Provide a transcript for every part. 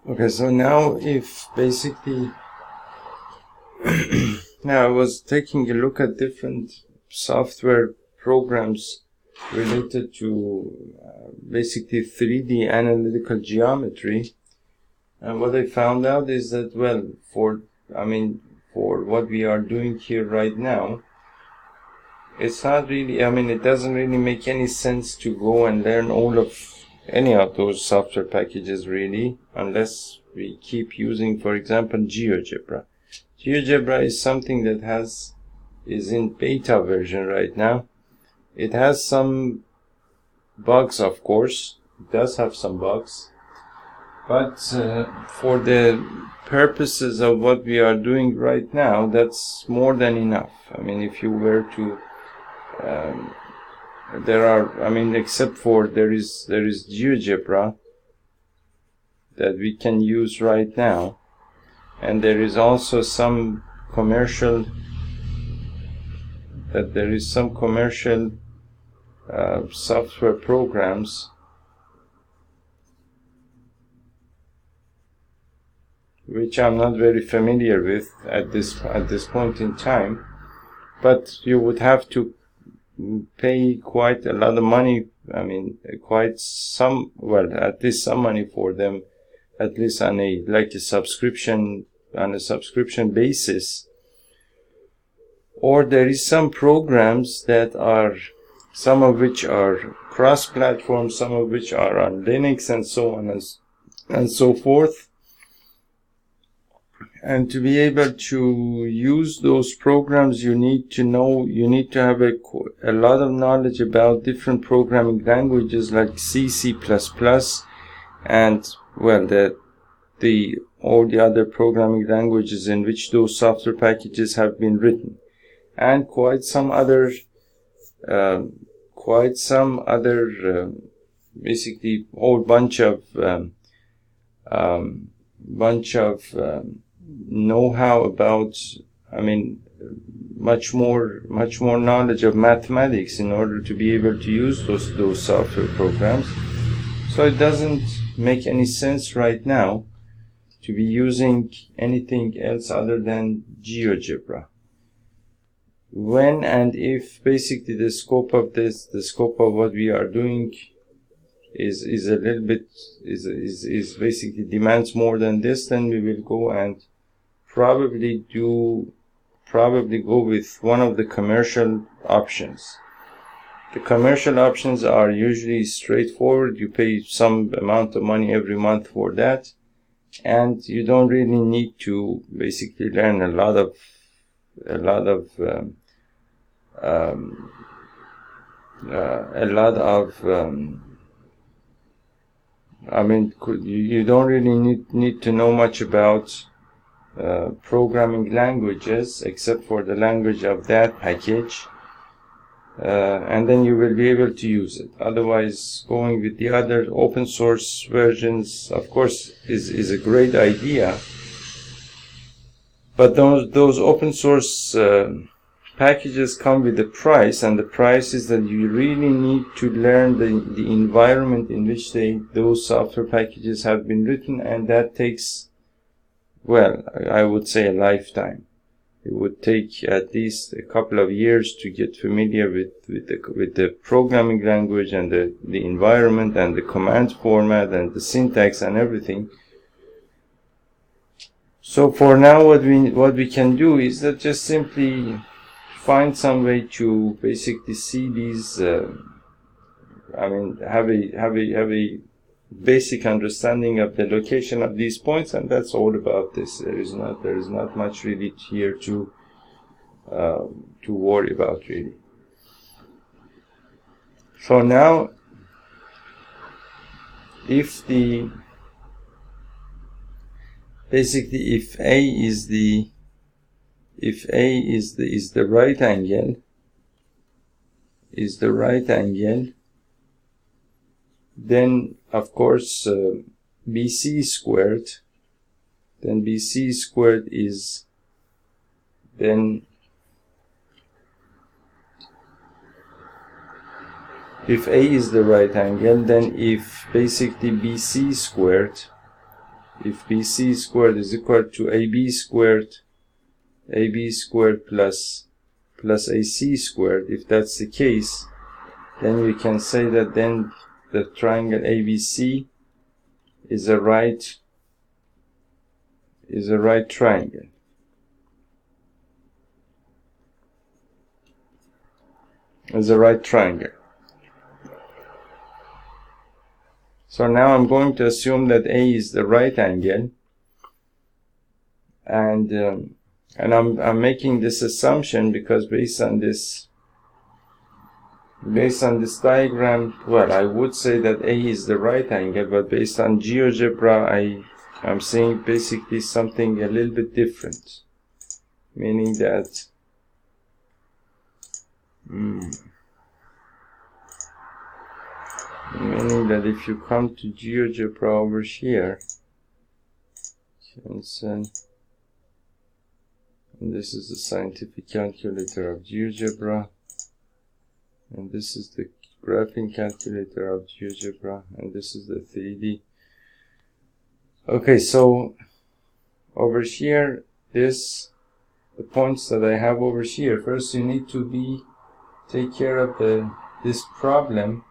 Okay, so now if basically now I was taking a look at different software programs related to basically 3D analytical geometry, and what I found out is that, well, for what we are doing here right now, it's not really, it doesn't really make any sense to go and learn all of any of those software packages really, unless we keep using, for example, GeoGebra. GeoGebra is something that is in beta version right now. It has some bugs, of course. It does have some bugs, but for the purposes of what we are doing right now, that's more than enough. If you were to there are, except for there is GeoGebra that we can use right now, and there is also some commercial software programs which I'm not very familiar with at this point in time, but you would have to pay quite a lot of money, at least some money for them, at least on a subscription basis. Or there is some programs that are, some of which are cross-platform, some of which are on Linux, and so on and so forth. And to be able to use those programs, you need to have a lot of knowledge about different programming languages like C, C++, and, well, all the other programming languages in which those software packages have been written, and quite some other basically whole bunch of know-how about, much more knowledge of mathematics in order to be able to use those software programs. So it doesn't make any sense right now to be using anything else other than GeoGebra. When and if basically the scope of what we are doing is a little bit basically demands more than this, then we will go and probably go with one of the commercial options. The commercial options are usually straightforward. You pay some amount of money every month for that, and you don't really need to basically learn a lot of you don't really need to know much about programming languages except for the language of that package, and then you will be able to use it. Otherwise, going with the other open source versions, of course, is a great idea, but those open source packages come with a price, and the price is that you really need to learn the environment in which those software packages have been written, and that takes, well, I would say a lifetime. It would take at least a couple of years to get familiar with the programming language and the environment and the command format and the syntax and everything. So for now, what we can do is that just simply find some way to basically see these, have a basic understanding of the location of these points, and that's all about this. There is not much really here to worry about really. So now, if A is the right angle, then of course BC squared is then, if A is the right angle, then if basically BC squared if BC squared is equal to AB squared plus AC squared, if that's the case, then we can say that then the triangle ABC is a right triangle. Is a right triangle. So now I'm going to assume that A is the right angle, and I'm making this assumption because based on this diagram, well, I would say that A is the right angle, but based on GeoGebra, I'm saying basically something a little bit different, meaning that if you come to GeoGebra over here, and this is the scientific calculator of GeoGebra, and this is the graphing calculator of GeoGebra, and this is the 3D. Okay, so over here, the points that I have over here, first you need to take care of this problem,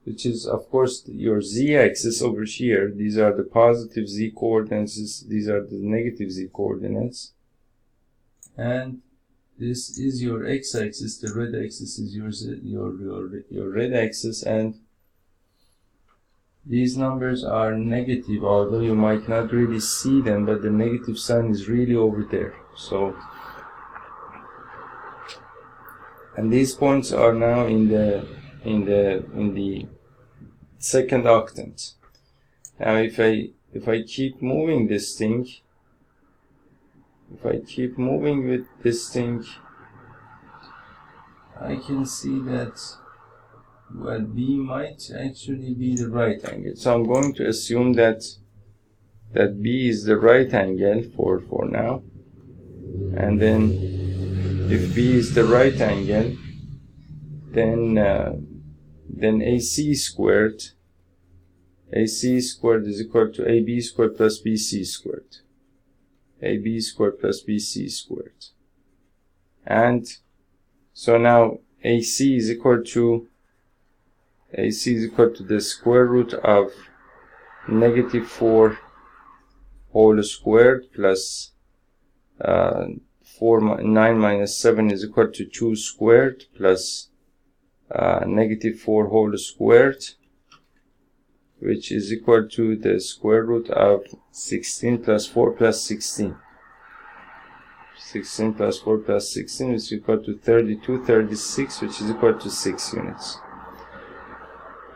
which is of course your z-axis over here. These are the positive z coordinates, these are the negative z coordinates, and this is your x-axis. The red axis is your red axis, and these numbers are negative, although you might not really see them, but the negative sign is really over there. So, and these points are now in the second octant. Now if I keep moving this thing, with this thing, I can see that, well, B might actually be the right angle. So I'm going to assume that B is the right angle for now, and then if B is the right angle, then AC squared is equal to AB squared plus BC squared. AB squared plus BC squared. And so now AC is equal to the square root of -4 whole squared plus 9 minus 7 is equal to 2 squared plus -4 whole squared, which is equal to the square root of 16 plus 4 plus 16. 16 plus 4 plus 16 is equal to 32, 36, which is equal to 6 units.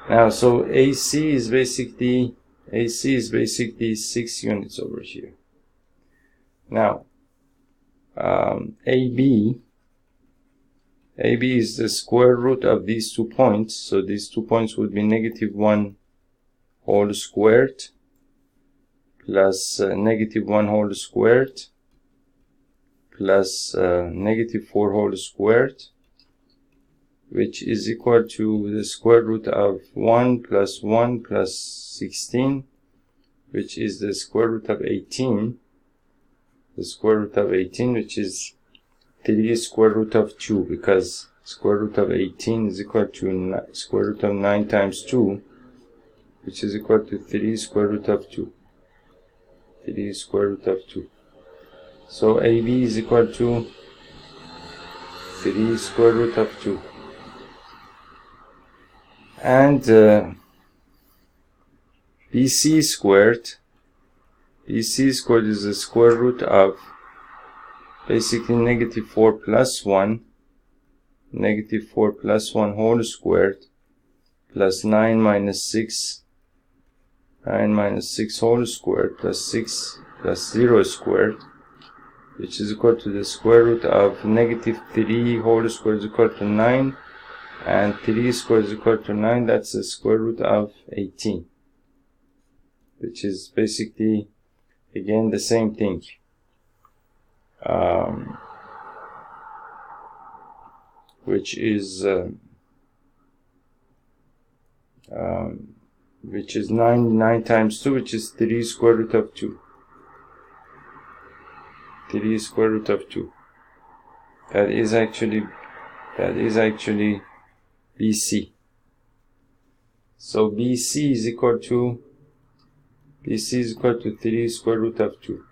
Now, so AC is basically 6 units over here. Now, AB is the square root of these 2 points, so these 2 points would be -1 whole squared plus -1 whole squared plus -4 whole squared, which is equal to the square root of 1 plus 1 plus 16, which is the square root of 18. The square root of 18, which is 3 square root of 2, because square root of 18 is equal to square root of 9 times 2, which is equal to 3 square root of 2. 3 square root of 2. So AB is equal to 3 square root of 2. And BC squared is the square root of basically -4 plus 1, -4 plus 1 whole squared plus 9 minus 6 whole squared plus 6 plus 0 squared, which is equal to the square root of -3 whole squared is equal to 9, and 3 squared is equal to 9. That's the square root of 18, which is basically again the same thing. Which is which is 9 times 2, which is 3 square root of 2. 3 square root of 2. That is actually BC. So BC is equal to 3 square root of 2.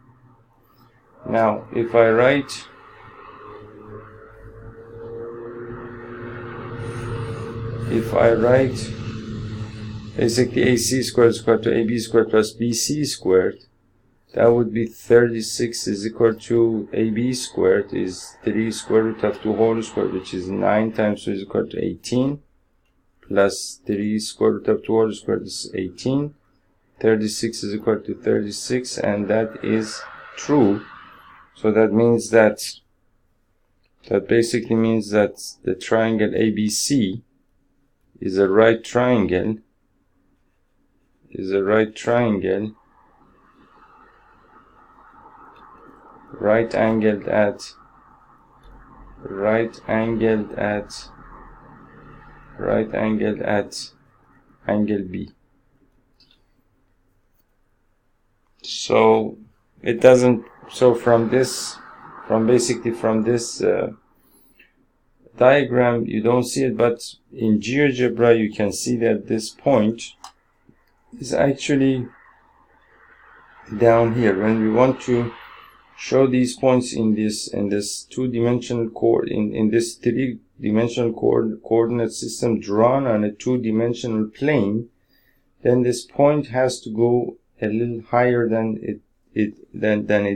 Now, if I write basically AC squared is equal to AB squared plus BC squared, that would be 36 is equal to AB squared is 3 square root of 2 whole squared, which is 9 times 2 is equal to 18, plus 3 square root of 2 whole squared is 18. 36 is equal to 36, and that is true. So that means that basically means that the triangle ABC is a right triangle, right angled at angle B. So it doesn't, so from this diagram you don't see it, but in GeoGebra you can see that this point is actually down here. When we want to show these points in this two-dimensional in this three-dimensional coordinate system drawn on a two-dimensional plane, then this point has to go a little higher than it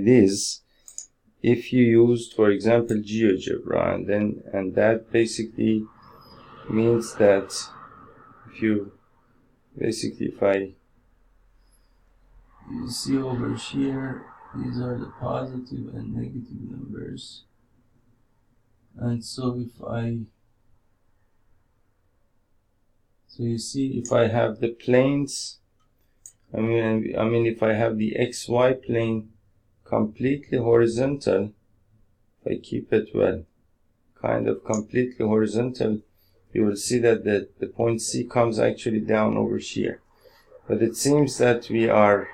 is if you used, for example, GeoGebra, and that basically means that you see over here, these are the positive and negative numbers, and so you see, if I have the planes, I mean if I have the XY plane completely horizontal, if I keep it kind of completely horizontal, you will see that the point C comes actually down over here. But it seems that we are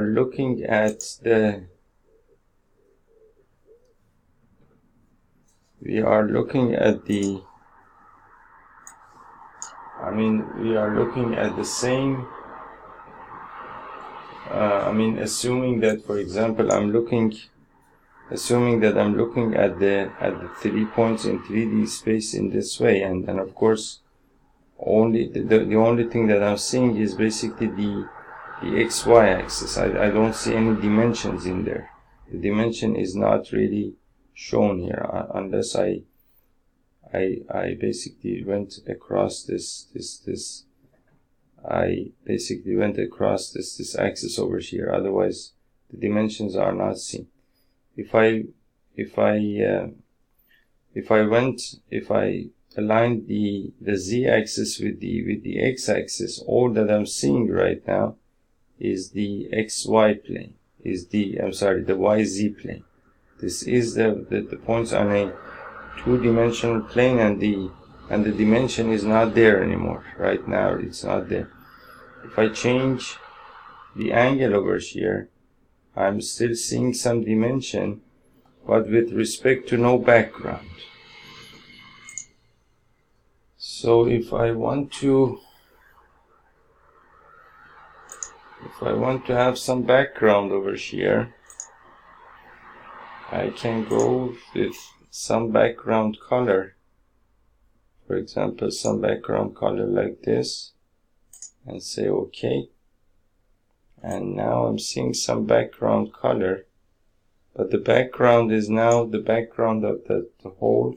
looking at the same, assuming that, for example, assuming that I'm looking at the 3 points in 3D space in this way, and of course only the only thing that I'm seeing is basically the XY axis. I don't see any dimensions in there. The dimension is not really shown here, unless I basically went across this axis over here. Otherwise the dimensions are not seen. If I aligned the Z axis with the X axis, all that I'm seeing right now is the XY plane, the YZ plane. This is the points on a two-dimensional plane, and the dimension is not there anymore. Right now it's not there. If I change the angle over here, I'm still seeing some dimension, but with respect to no background. So if I want to have some background over here, I can go with some background color. For example, some background color like this, and say OK. And now I'm seeing some background color, but the background is now the background of the whole.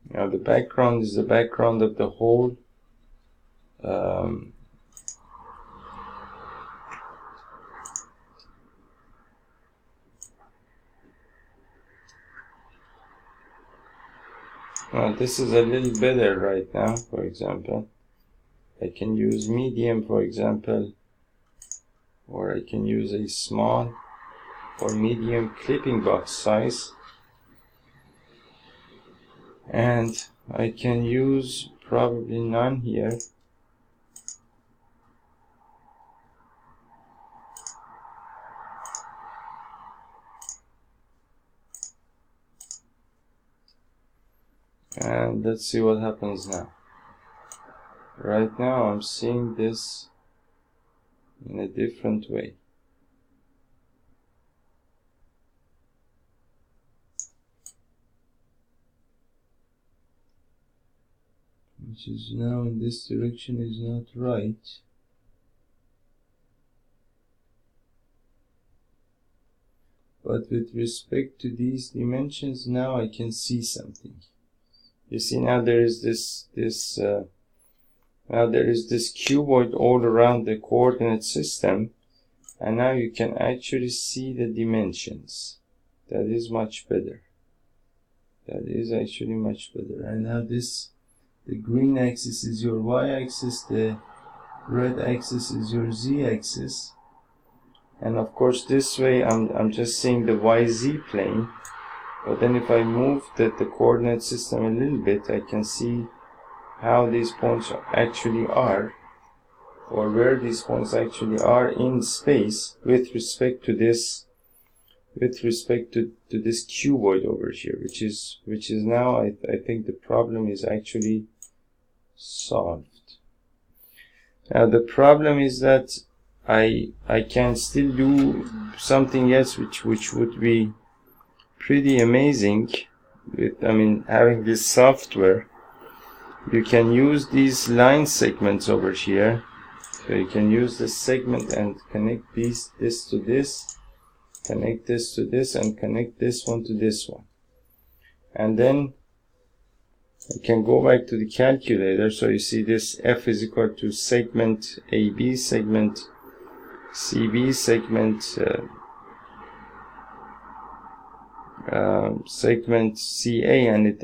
Now the background is the background of the whole this is a little better right now. For example, I can use medium, for example, or I can use a small or medium clipping box size, and I can use probably none here. And let's see what happens now. Right now I'm seeing this in a different way. Which is now in this direction is not right. But with respect to these dimensions, now I can see something. You see, now there is this cuboid all around the coordinate system, and now you can actually see the dimensions. That is much better. That is actually much better. And now the green axis is your y-axis, the red axis is your z-axis, and of course this way I'm just seeing the YZ plane. But then if I move the coordinate system a little bit, I can see how these points actually are, or where these points actually are in space with respect to this cuboid over here, which is now I think the problem is actually solved. Now the problem is that I can still do something else which would be pretty amazing. With having this software, you can use these line segments over here. So you can use this segment and connect this to this, connect this to this, and connect this one to this one. And then I can go back to the calculator. So you see this F is equal to segment AB, segment CB, segment segment CA, and it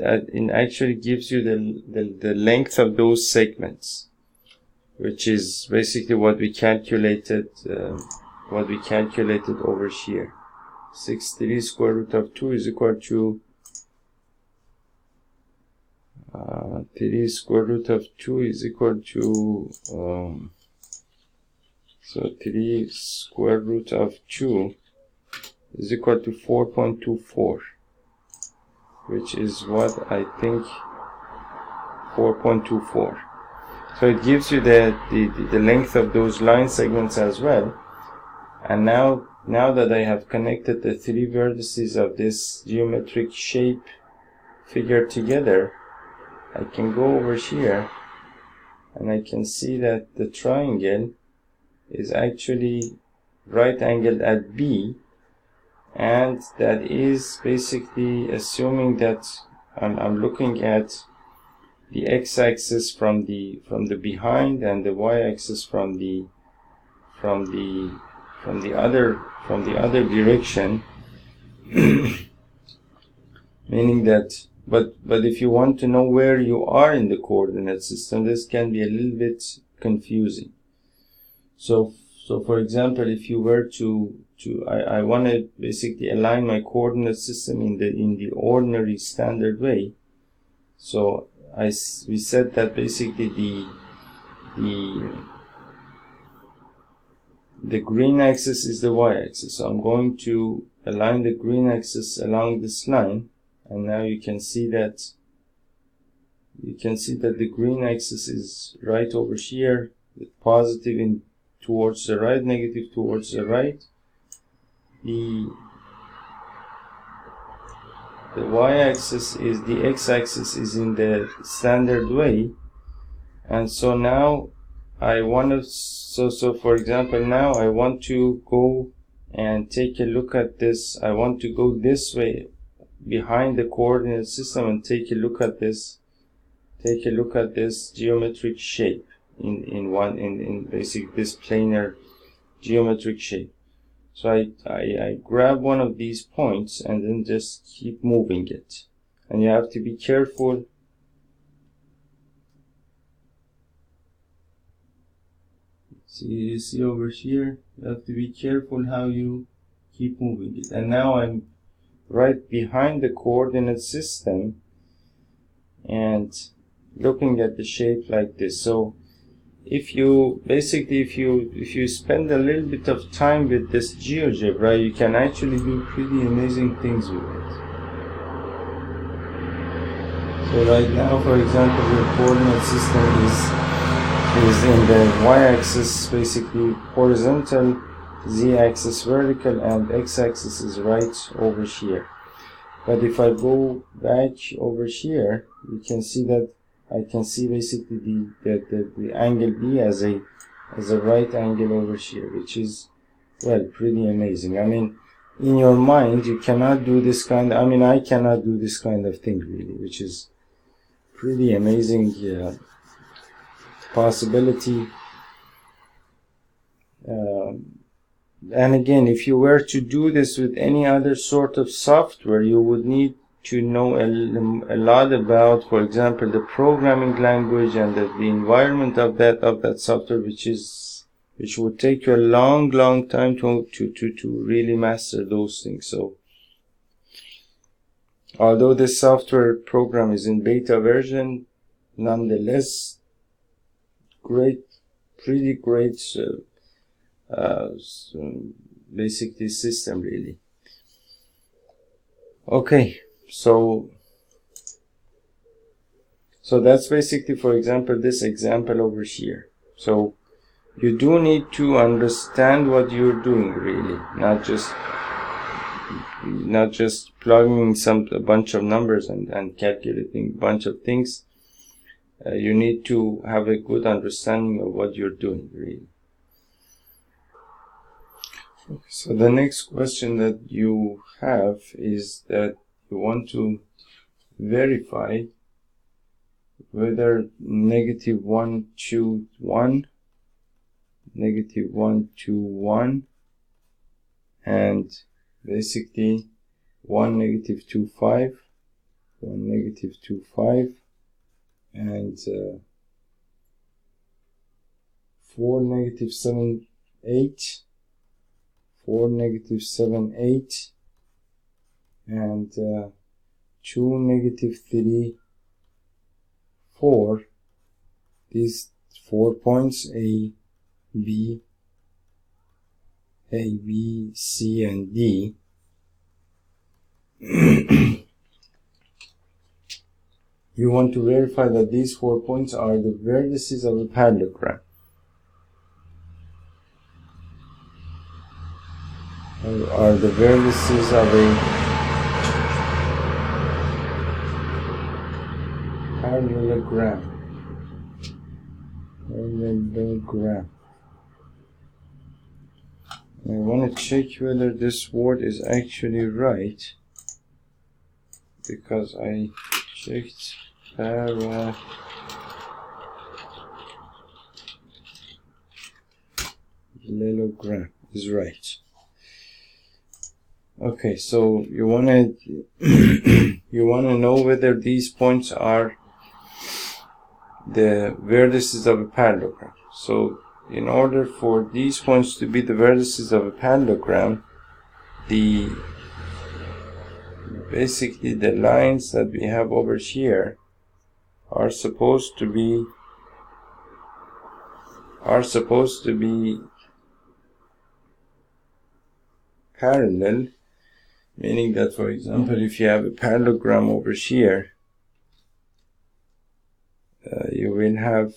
actually gives you the length of those segments, which is basically what we calculated over here. 6/3 square root of 2 is equal to 3 square root of 2 is equal to so 3 square root of 2 is equal to 4.24, which is what I think 4.24. So it gives you the length of those line segments as well. And now that I have connected the three vertices of this geometric shape figure together, I can go over here and I can see that the triangle is actually right angled at B, and that is basically assuming that I'm looking at the x-axis from the behind and the y-axis from the other direction. Meaning that, but if you want to know where you are in the coordinate system, this can be a little bit confusing. So for example, if you were I want to basically align my coordinate system in the ordinary standard way. So we said that basically the green axis is the y-axis. So I'm going to align the green axis along this line, and now you can see that the green axis is right over here, with positive towards the right, negative towards the right. The y-axis is the x-axis is in the standard way, and so now I want to so for example, now I want to go and take a look at this. I want to go this way behind the coordinate system and take a look at this geometric shape in basic this planar geometric shape. So I grab one of these points and then just keep moving it, and you have to be careful. See, you see over here, you have to be careful how you keep moving it. And now I'm right behind the coordinate system and looking at the shape like this. So if you basically if you spend a little bit of time with this GeoGebra, you can actually do pretty amazing things with it. So right now, for example, your coordinate system is in the y-axis basically horizontal, z-axis vertical, and x-axis is right over here. But if I go back over here, you can see that I can see basically the angle B as a right angle over here, which is, well, pretty amazing. I mean, in your mind, you cannot do this kind of, I mean, I cannot do this kind of thing really, which is pretty amazing possibility. And again, if you were to do this with any other sort of software, you would need to know a lot about, for example, the programming language and the environment of that software, which would take you a long time to really master those things. So although this software program is in beta version, nonetheless, pretty great basically system really. Okay, so that's basically, for example, this example over here. So you do need to understand what you're doing really, not just plugging a bunch of numbers and calculating a bunch of things. You need to have a good understanding of what you're doing really. So the next question that you have is that you want to verify whether -1 to 1, -1 to 1, and basically 1 -2 5, 1 -2 5, and 4 -7 8, 4 -7 8, and 2 -3 4. These 4 points A, B, C, and D. You want to verify that these 4 points are the vertices of a parallelogram. Are the vertices of a parallelogram. I want to check whether this word is actually right, because I checked parallelogram is right. Okay, so you wanna know whether these points are the vertices of a parallelogram. So in order for these points to be the vertices of a parallelogram, basically the lines that we have over here are supposed to be parallel, meaning that, for example, if you have a parallelogram over here, you will have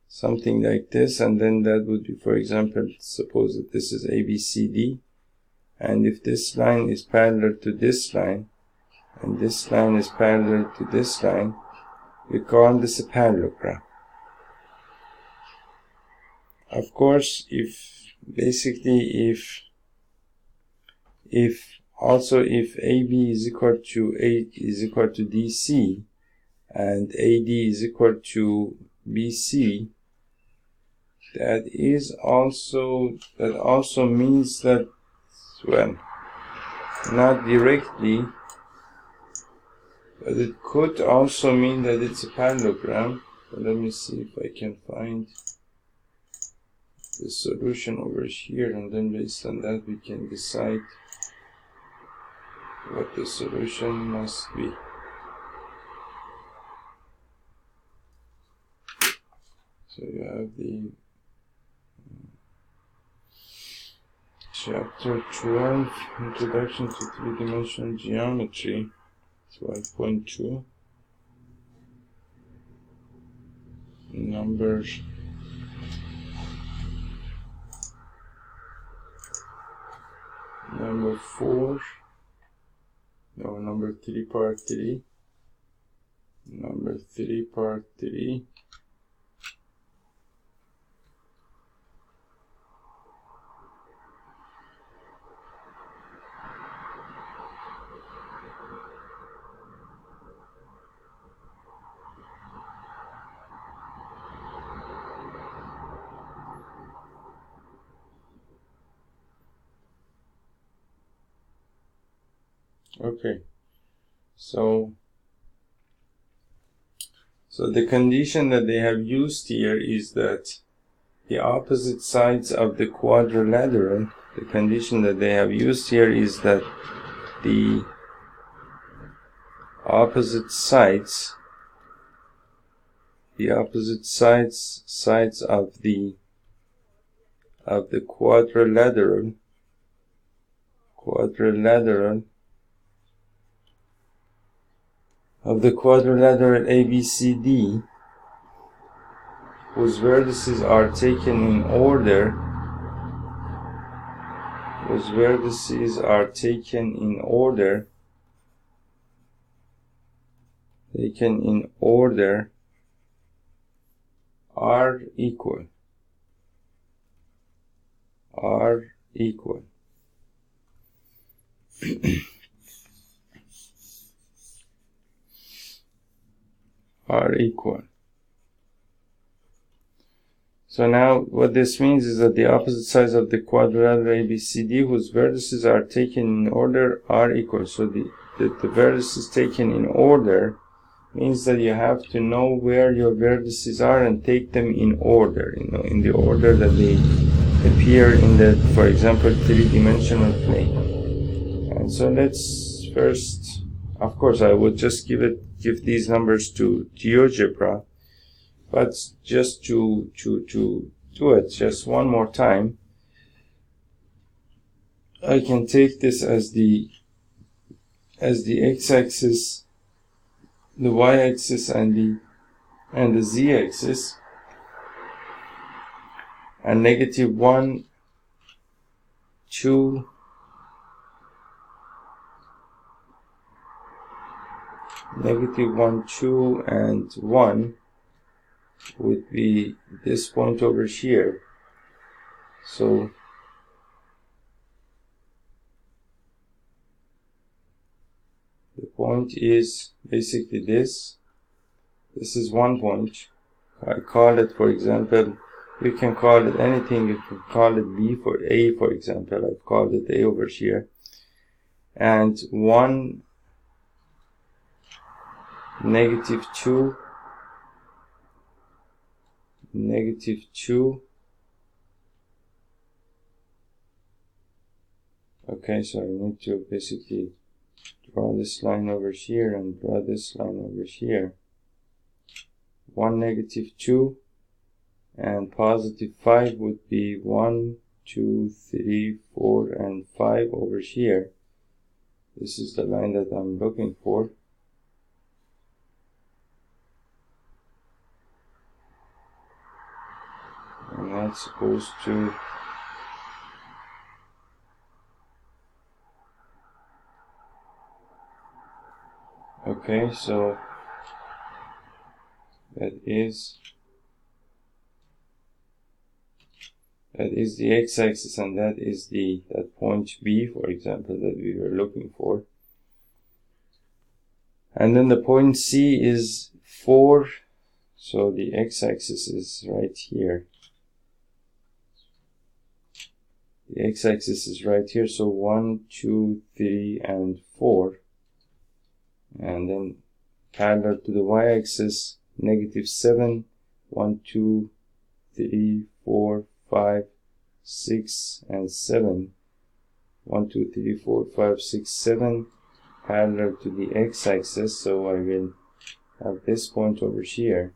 something like this, and then that would be, for example, suppose that this is ABCD, and if this line is parallel to this line, and this line is parallel to this line, we call this a parallelogram. Of course, if AB is equal to DC and AD is equal to BC, that also means that, well, not directly, but it could also mean that it's a parallelogram. But let me see if I can find the solution over here, and then based on that we can decide what the solution must be. So you have the Chapter 12, Introduction to Three-Dimensional Geometry, 12.2, number 4, no, number 3, part 3, number 3, part 3, okay. So the condition that they have used here is that the opposite sides of the quadrilateral, the condition that they have used here is that the opposite sides of the quadrilateral ABCD, whose vertices are taken in order, are equal. So now what this means is that the opposite sides of the quadrilateral ABCD whose vertices are taken in order are equal. So the vertices taken in order means that you have to know where your vertices are and take them in order, in the order that they appear in the, for example, three-dimensional plane. And so let's first, of course, I would just give these numbers to GeoGebra, but just to do it just one more time, I can take this as the x-axis, the y-axis, and the z-axis, and -1, 2, -1, 2, and 1 would be this point over here. So the point is basically this. This is one point. I call it, for example, you can call it anything. You can call it B for A, for example. I've called it A over here. And 1, -2, -2. Okay, so I need to basically draw this line over here and draw this line over here. 1, -2, and +5 would be 1, 2, 3, 4, and 5 over here. This is the line that I'm looking for. And that's supposed to okay, so that is the x-axis, and that is that point B, for example, that we were looking for. And then the point C is 4, so the x-axis is right here. The x-axis is right here, so 1, 2, 3, and 4. And then parallel to the y-axis, -7, 1, 2, 3, 4, 5, 6, and 7. 1, 2, 3, 4, 5, 6, 7 parallel to the x-axis, so I will have this point over here,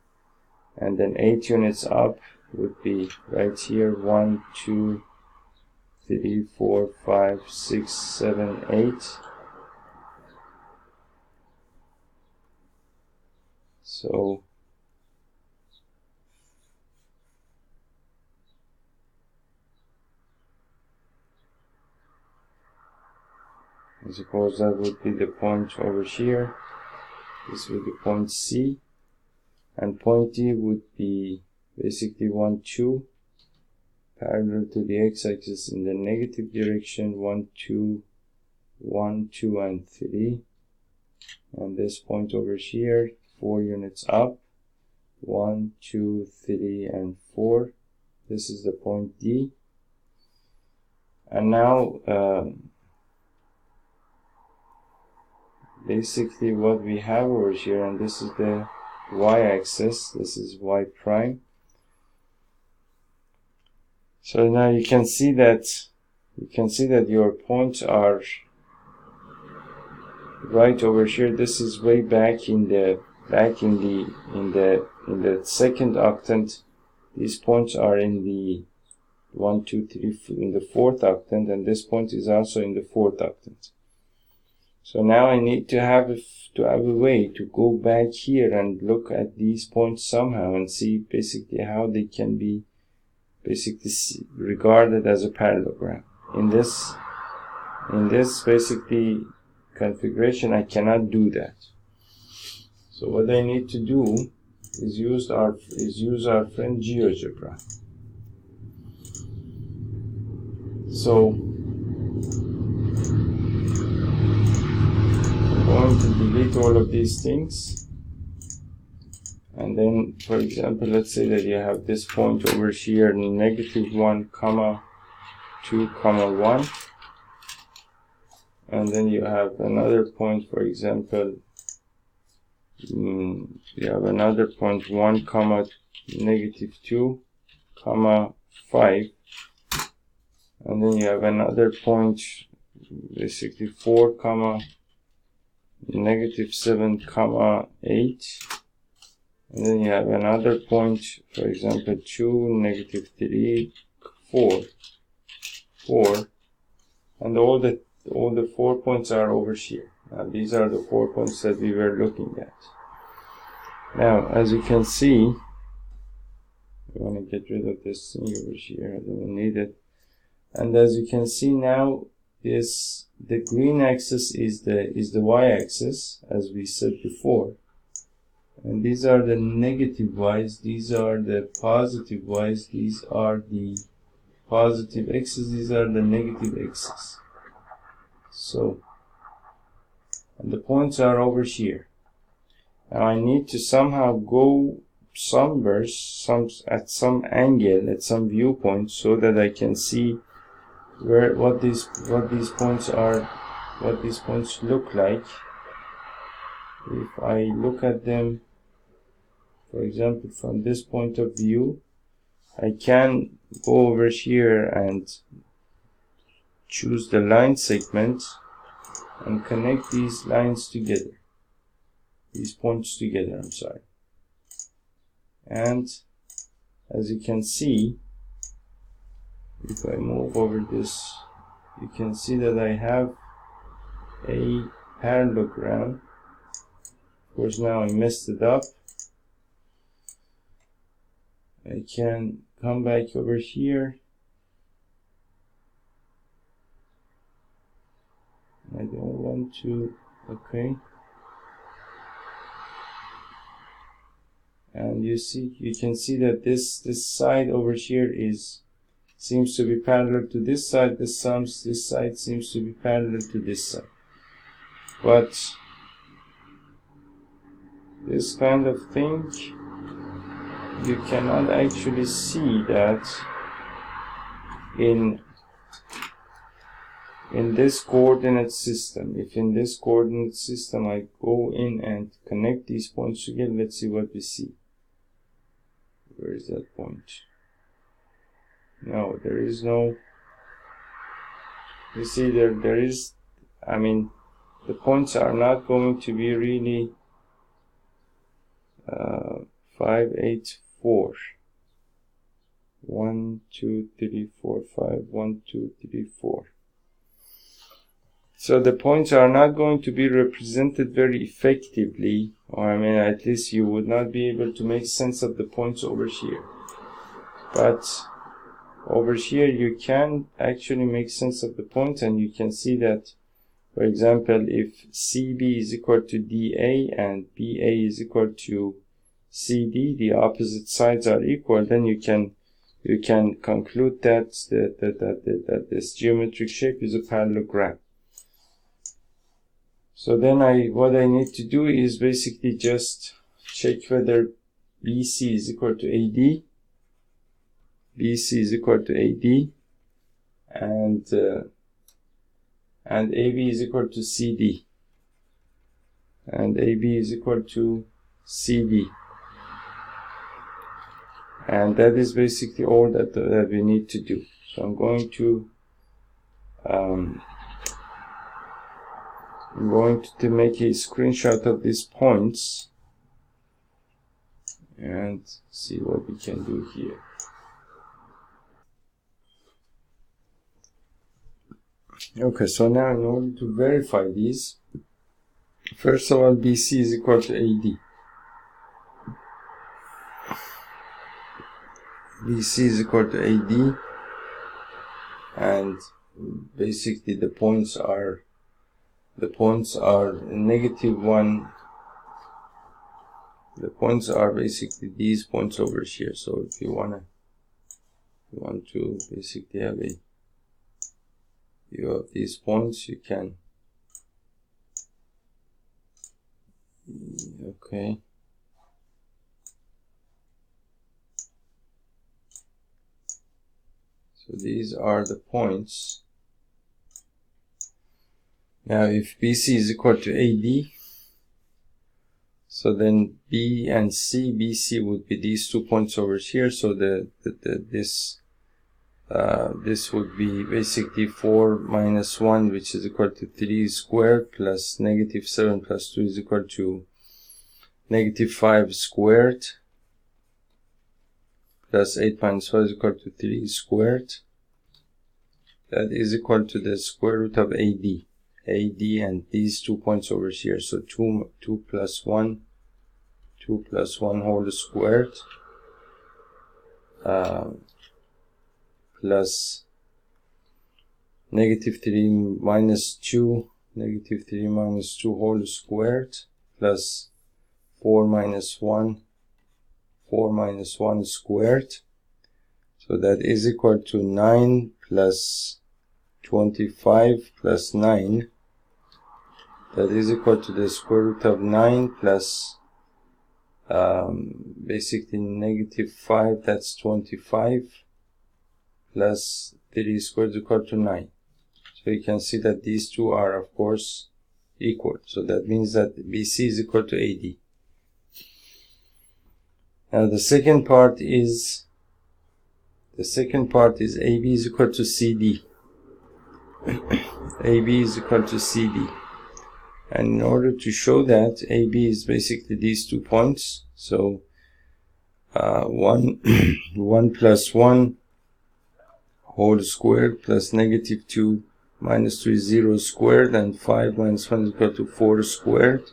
and then 8 units up would be right here. 1, 2, 3, 4, 5, 6, 7, 8. So I suppose that would be the point over here. This would be point C, and point D would be basically 1, 2 parallel to the x-axis in the negative direction. 1, 2, 1, 2, and 3. And this point over here, 4 units up. 1, 2, 3, and 4. This is the point D. And now basically what we have over here, and this is the y-axis, this is y prime. So now you can see that your points are right over here. This is way back in the second octant. These points are in the 1, 2, 3 in the fourth octant, and this point is also in the fourth octant. So now I need to have a way to go back here and look at these points somehow and see basically how they can be basically regarded as a parallelogram. In this basically configuration, I cannot do that. So what I need to do is use our friend GeoGebra. So I'm going to delete all of these things, and then, for example, let's say that you have this point over here, -1, 2, 1, and then you have another point, for example, you have another point 1, -2, 5, and then you have another point basically 4, -7, 8, and then you have another point, for example 2, -3, 4, and all the 4 points are over here. Now these are the 4 points that we were looking at. Now as you can see, I want to get rid of this thing over here, I don't need it. And as you can see now, the green axis is the y-axis, as we said before, and these are the negative y's, these are the positive y's, these are the positive x's, these are the negative x's. So, and the points are over here. Now I need to somehow go somewhere, at some angle, at some viewpoint, so that I can see what these points are, what these points look like. If I look at them, for example, from this point of view, I can go over here and choose the line segment and connect these lines together, these points together, I'm sorry. And as you can see, if I move over this, you can see that I have a parallelogram. Of course, now I messed it up. I can come back over here. I don't want to, okay. And you can see that this side over here seems to be parallel to this side. This side seems to be parallel to this side. But this kind of thing, you cannot actually see that in this coordinate system. If in this coordinate system I go in and connect these points together, let's see what we see. Where is that point? No, there is no, you see there is, I mean, the points are not going to be really 5, 8, 4. 1, 2, 3, 4, 5, 1, 2, 3, 4. So the points are not going to be represented very effectively, or I mean, at least you would not be able to make sense of the points over here. But over here you can actually make sense of the points, and you can see that, for example, if CB is equal to DA and BA is equal to CD, the opposite sides are equal, then you can conclude that this geometric shape is a parallelogram. So then what I need to do is basically just check whether BC is equal to AD, BC is equal to AD, and AB is equal to CD, and AB is equal to CD. And that is basically all that we need to do. So I'm going to make a screenshot of these points and see what we can do here. Okay, so now in order to verify these, first of all, BC is equal to AD. BC is equal to AD, and basically the points are -1. The points are basically these points over here. So if you want to basically have a view of these points, you can. Okay. So these are the points. Now if BC is equal to AD, so then B and C, BC would be these 2 points over here. So this would be basically 4 minus 1, which is equal to 3 squared, plus -7 plus 2 is equal to -5 squared, plus 8 minus 4 is equal to 3 squared. That is equal to the square root of AD. AD and these 2 points over here. So 2 plus 1 whole squared, plus -3 minus 2 whole squared, plus 4 minus 1 squared. So that is equal to 9 plus 25 plus 9. That is equal to the square root of 9 plus basically -5, that's 25, plus 3 squared is equal to 9. So you can see that these two are of course equal. So that means that BC is equal to AD. Now the second part is AB is equal to CD. AB is equal to CD. And in order to show that, AB is basically these 2 points. So 1 plus 1 whole squared, plus -2 minus 2 is 0 squared, and 5 minus 1 is equal to 4 squared,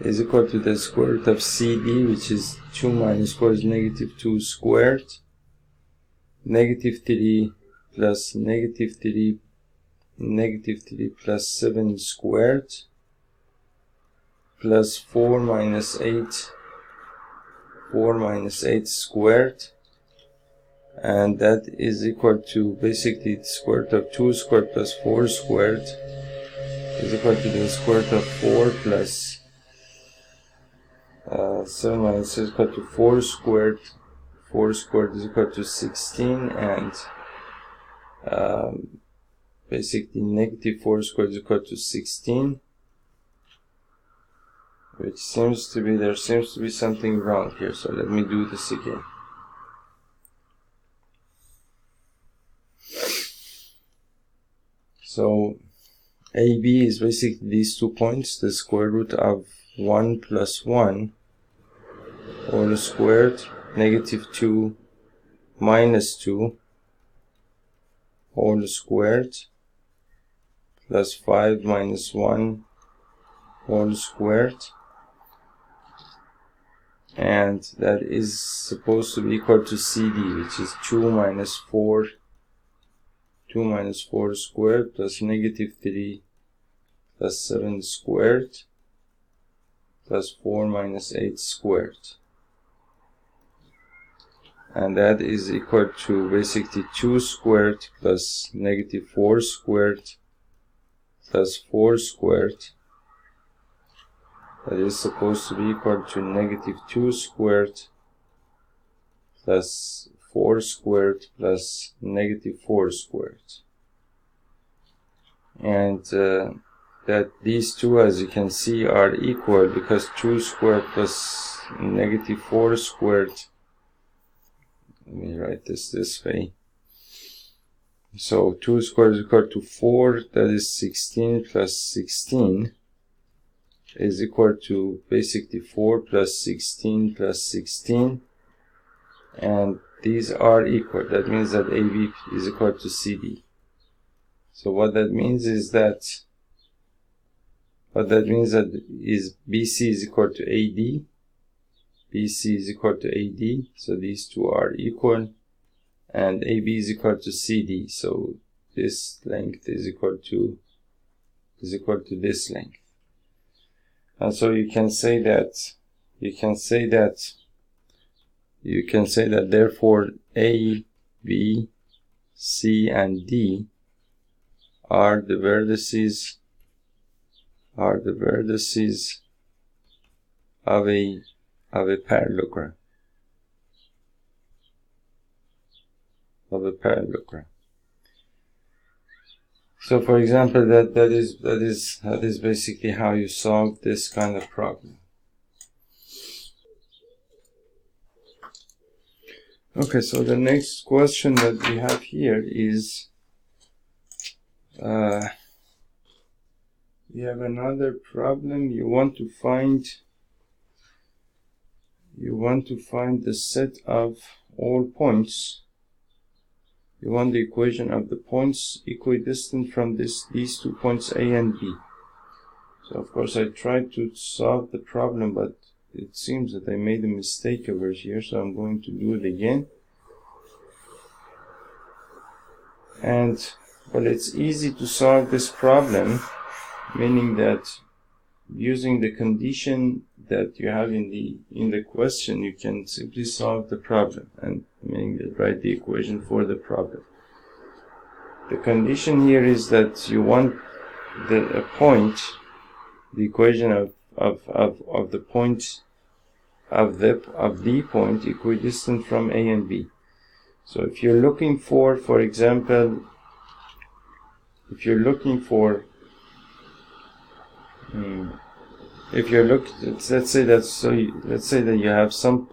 is equal to the square root of CD, which is 2 minus 4 is -2 squared, -3 plus -3 plus 7 squared, plus 4 minus 8 squared, and that is equal to basically the square root of 2 squared plus 4 squared is equal to the square root of 4 plus 7 minus 6 is equal to 4 squared. 4 squared is equal to 16, and basically -4 squared is equal to 16, which there seems to be something wrong here. So let me do this again. So AB is basically these 2 points, the square root of 1 plus 1 all squared, negative 2 minus 2 all squared, plus 5 minus 1 all squared, and that is supposed to be equal to CD, which is 2 minus 4 squared plus negative 3 plus 7 squared plus 4 minus 8 squared. And that is equal to basically 2 squared plus negative 4 squared plus 4 squared. That is supposed to be equal to negative 2 squared plus 4 squared plus negative 4 squared. And that these two, as you can see, are equal because 2 squared plus negative 4 squared. Let me write this way. So 2 squared is equal to 4, that is 16 plus 16 is equal to basically 4 plus 16 plus 16, and these are equal. That means that AB is equal to CD. So what that means is that BC is equal to AD. BC is equal to AD, so these two are equal, and AB is equal to CD, so this length is equal to this length. And so you can say that therefore A, B, C, and D are the vertices of a parallelogram. So for example, that is basically how you solve this kind of problem. Okay, so the next question that we have here is we have another problem. You want to find the set of all points. You want the equation of the points equidistant from these 2 points A and B. So of course I tried to solve the problem, but it seems that I made a mistake over here, so I'm going to do it again. Well, it's easy to solve this problem, meaning that using the condition that you have in the question, you can simply solve the problem, and meaning that write the equation for the problem. The condition here is that you want the equation of the point of the point equidistant from A and B. So if you're looking for example, let's say that you have some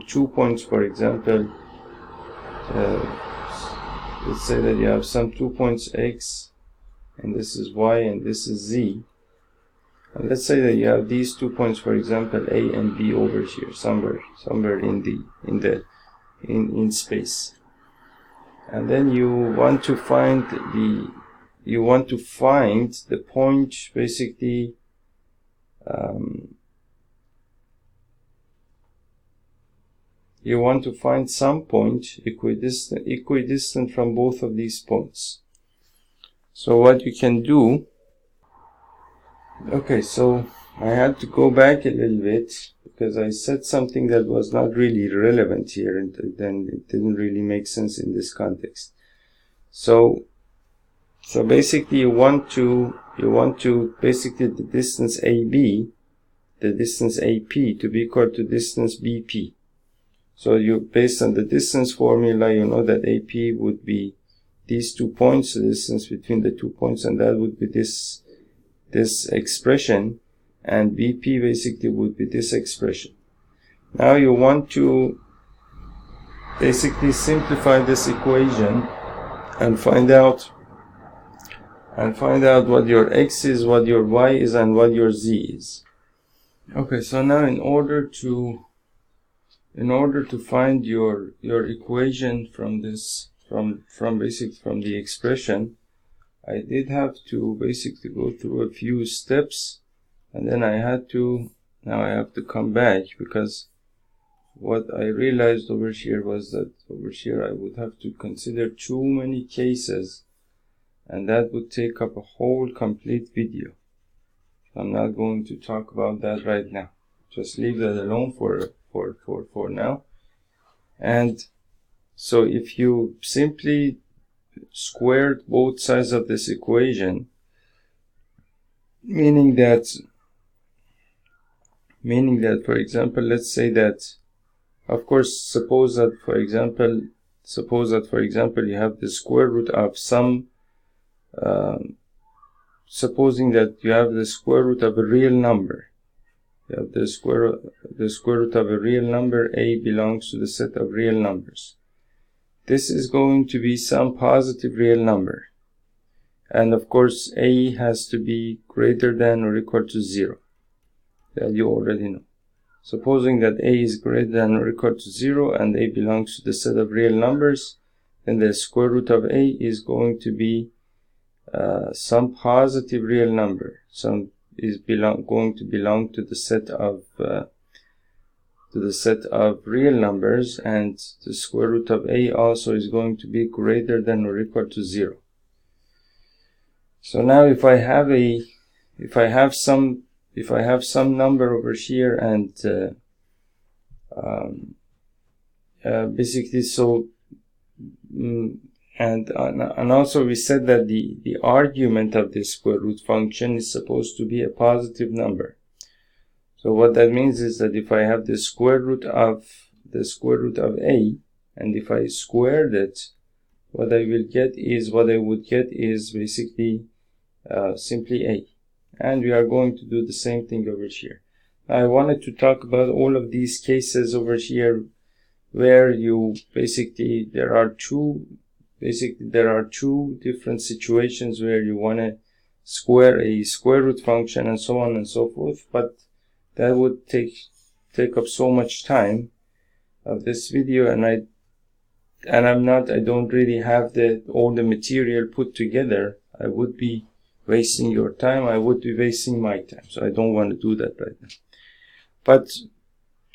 2 points, for example, let's say that you have some 2 points X, and this is Y, and this is Z. And let's say that you have these 2 points, for example, A and B over here, somewhere in space. And then you want to find the point, basically you want to find some point equidistant from both of these points. So what you can do, okay, so I had to go back a little bit because I said something that was not really relevant here, and then it didn't really make sense in this context. So basically you want to basically the distance AB, the distance AP to be equal to distance BP. So based on the distance formula, you know that AP would be these 2 points, the distance between the 2 points, and that would be this expression, and BP basically would be this expression. Now you want to basically simplify this equation and find out and find out what your x is, what your y is, and what your z is. Okay, so now in order to find your equation from this, from the expression, I did have to basically go through a few steps, and then now I have to come back, because what I realized over here was that over here I would have to consider too many cases, and that would take up a whole complete video. I'm not going to talk about that right now. Just leave that alone for now. And so if you simply squared both sides of this equation, meaning that for example, let's say that, of course, suppose that for example you have the square root of some supposing that you have the square root of a real number. You have the square root of a real number. A belongs to the set of real numbers. This is going to be some positive real number, and of course a has to be greater than or equal to 0. That you already know. Supposing that a is greater than or equal to 0 and a belongs to the set of real numbers, then the square root of a is going to be some positive real number. Some is going to belong to the set of real numbers, and the square root of a also is going to be greater than or equal to 0. So now if I have some number over here, and basically so and also we said that the argument of this square root function is supposed to be a positive number. So what that means is that if I have the square root of a, and if I squared it, what I would get is basically simply a. And we are going to do the same thing over here. I wanted to talk about all of these cases over here where you basically there are two different situations where you want to square a square root function and so on and so forth, but that would take up so much time of this video, and I don't really have all the material put together. I would be wasting your time, I would be wasting my time, so I don't want to do that right now. But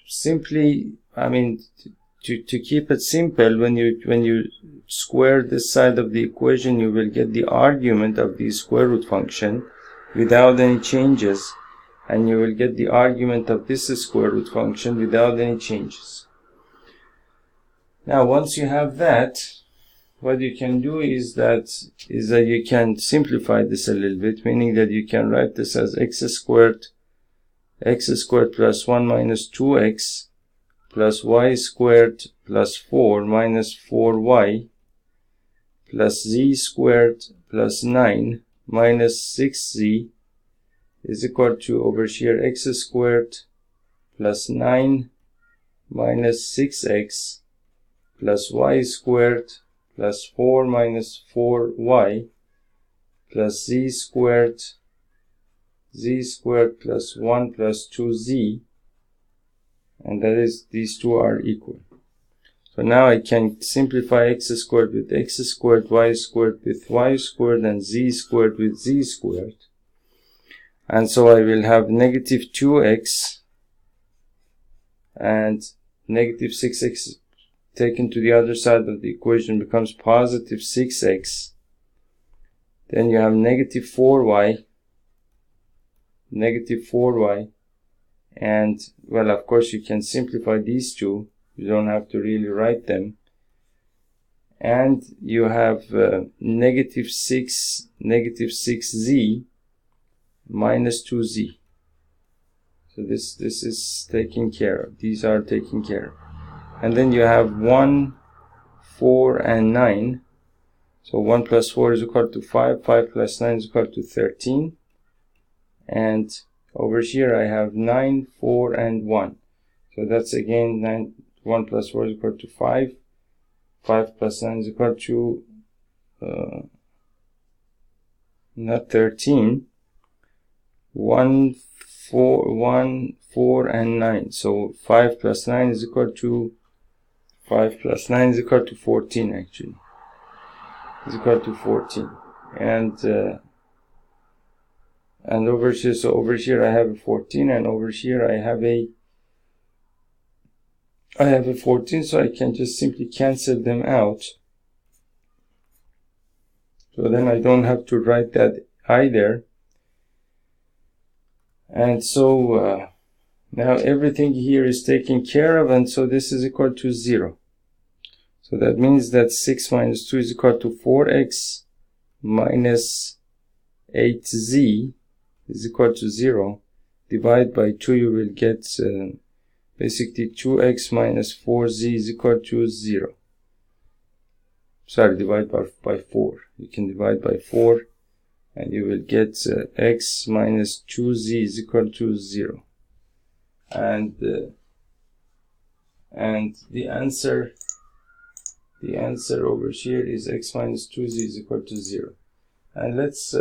simply, I mean, to keep it simple, when you square this side of the equation, you will get the argument of the square root function without any changes, and you will get the argument of this square root function without any changes. Now once you have that, what you can do is that you can simplify this a little bit, meaning that you can write this as x squared plus 1 minus 2x plus y squared plus 4 minus 4y plus z squared plus 9 minus 6z is equal to, over here, x squared plus 9 minus 6x plus y squared plus 4 minus 4y plus z squared plus 1 plus 2z, and that is, these two are equal. So now I can simplify x squared with x squared, y squared with y squared, and z squared with z squared. And so I will have negative 2x and negative 6x taken to the other side of the equation becomes positive 6x. Then you have negative 4y, and, well, of course you can simplify these two, you don't have to really write them, and you have negative 6z minus 2z. So this is taken care of, these are taken care of. And then you have 1, 4, and 9. So 1 plus 4 is equal to 5, 5 plus 9 is equal to 13. And over here I have 9, 4, and 1. So that's again 1 plus 4 is equal to 5. 5 plus 9 is equal to not 13, 1, 4, and 9. So 5 plus 9 is equal to 5 plus 9 is equal to 14 actually. Is equal to 14. And over here, so over here I have a 14, and over here I have a 14, so I can just simply cancel them out. So then I don't have to write that either. And so now everything here is taken care of, and so this is equal to 0. So that means that 6 minus 2 is equal to 4x minus 8z is equal to 0. Divide by 2, you will get basically 2x minus 4z is equal to 0. Sorry, divide by 4. You can divide by 4, and you will get x minus 2z is equal to 0. And the answer over here is x minus 2z is equal to 0. And let's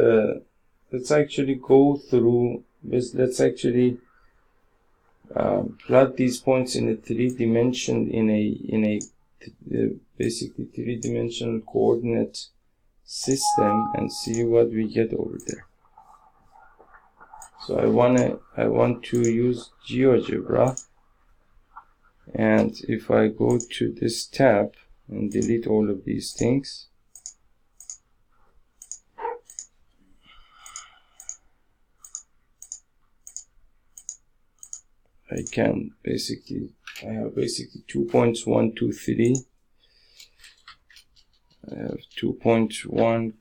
actually go through this. Let's actually plot these points in a basically three-dimensional coordinate system and see what we get over there. So I want to use GeoGebra, and if I go to this tab and delete all of these things, I have basically 2 points, 1, 2, 3. I have 2.1,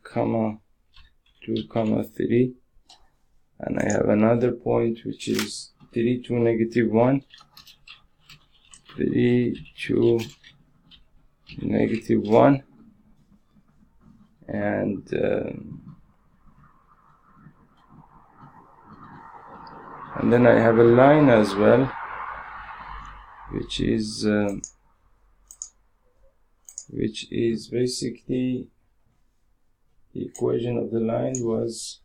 2, 3, and I have another point which is 3, 2, negative 1, 3, 2, negative 1, and then I have a line as well, which is basically the equation of the line was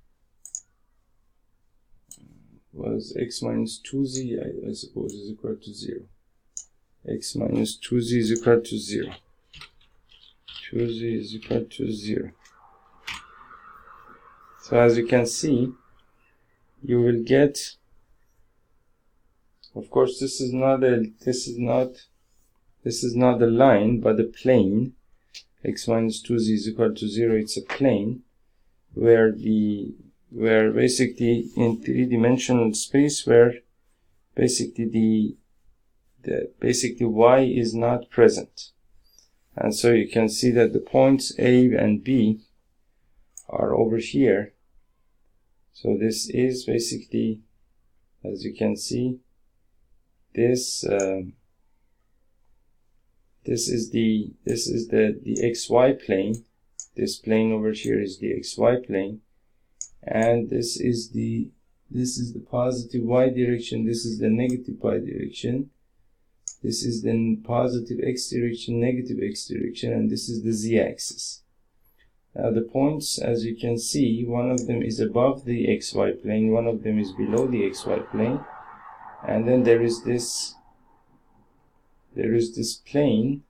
x minus 2z, I suppose, is equal to 0. X minus 2z is equal to 0. 2z is equal to 0. So as you can see, you will get, of course, this is not a line, but a plane. X minus 2z is equal to 0. It's a plane where basically in three-dimensional space, where basically basically y is not present. And so you can see that the points A and B are over here. So this is basically, as you can see, this is the xy plane. This plane over here is the xy plane, and this is the positive y direction. This is the negative y direction. This is the positive x direction, negative x direction, and this is the z-axis. Now the points, as you can see, one of them is above the xy plane, one of them is below the xy plane, and then there is this plane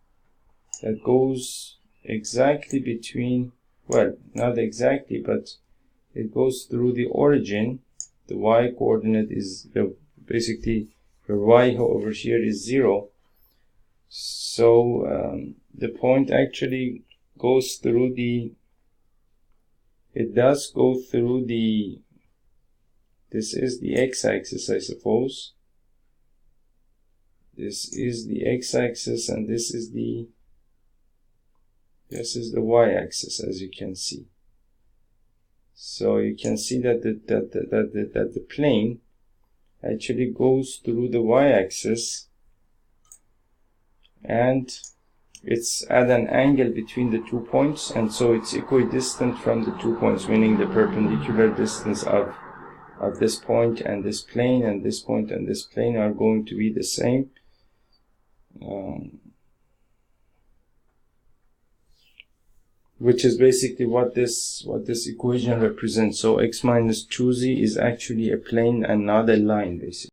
that goes exactly between, well, not exactly, but it goes through the origin. The y coordinate is basically where y over here is 0. So the point actually goes through this is the x-axis, I suppose. This is the x-axis, and this is the y-axis, as you can see. So you can see that the plane actually goes through the y-axis, and it's at an angle between the 2 points, and so it's equidistant from the 2 points, meaning the perpendicular distance of this point and this plane, and this point and this plane are going to be the same. which is basically what this equation represents. So x minus 2z is actually a plane and not a line, basically.